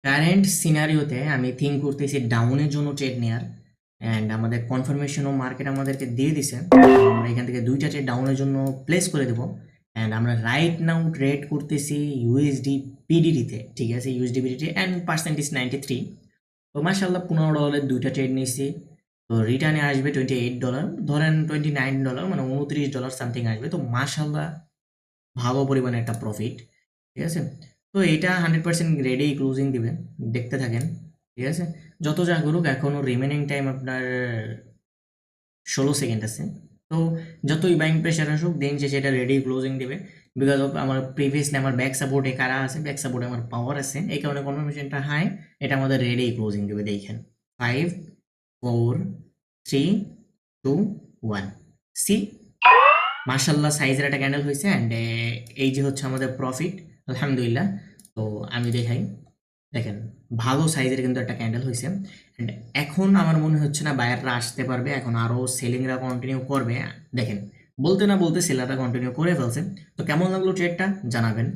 Current সিনারিওতে আমি think করতেছি ডাউনের জন্য ট্রেড নেয়ার। অ্যান্ড আমাদের কনফার্মেশনও মার্কেট আমাদেরকে দিয়ে দিছে। আমরা এখান থেকে দুইটা ট্রেড ডাউনের জন্য প্লেস করে দেবো। অ্যান্ড আমরা রাইট নাও ট্রেড করতেছি ইউএসডি পিডিডিতে, ঠিক আছে, ইউএসডি পিডিডি অ্যান্ড পার্সেন্টেজ 93। তো মাসাল্লাহ $15 দুইটা ট্রেড নিয়েছি। তো রিটার্নে আসবে $28, ধরেন $29, মানে $29 সামথিং আসবে। তো মাসাল্লাহ ভালো পরিমাণে একটা প্রফিট, ঠিক আছে। তো এটা 100% রেডি ক্লোজিং দিবেন, দেখতে থাকেন, ঠিক আছে। যত যা করুক এখনও রিমেনিং টাইম আপনার 16 সেকেন্ড আছে। তো যতই বাইং প্রেশার আসুক দিন শেষে এটা রেডি ক্লোজিং দেবে। বিকজ অফ আমার প্রিভিয়াসলি আমার ব্যাক সাপোর্টে কারা আছে, ব্যাক সাপোর্টে আমার পাওয়ার আছে, এই কারণে কনফার্মেশনটা হাই। এটা আমাদের রেডি ক্লোজিং দেবে, দেখেন 5 4 3 2 1। সি মার্শাল্লাহ সাইজের একটা ক্যান্ডেল হয়েছে। অ্যান্ড এই যে হচ্ছে আমাদের প্রফিট, আলহামদুলিল্লাহ। তো আমি দেখাই, দেখেন ভালো সাইজের কিন্তু একটা ক্যান্ডেল হয়েছে। অ্যান্ড এখন আমার মনে হচ্ছে না বায়াররা আসতে পারবে, এখন আরও সেলিংরা কন্টিনিউ করবে। দেখেন বলতে না বলতে সেলাররা কন্টিনিউ করে ফেলছে। তো কেমন লাগলো ট্রেডটা জানাবেন।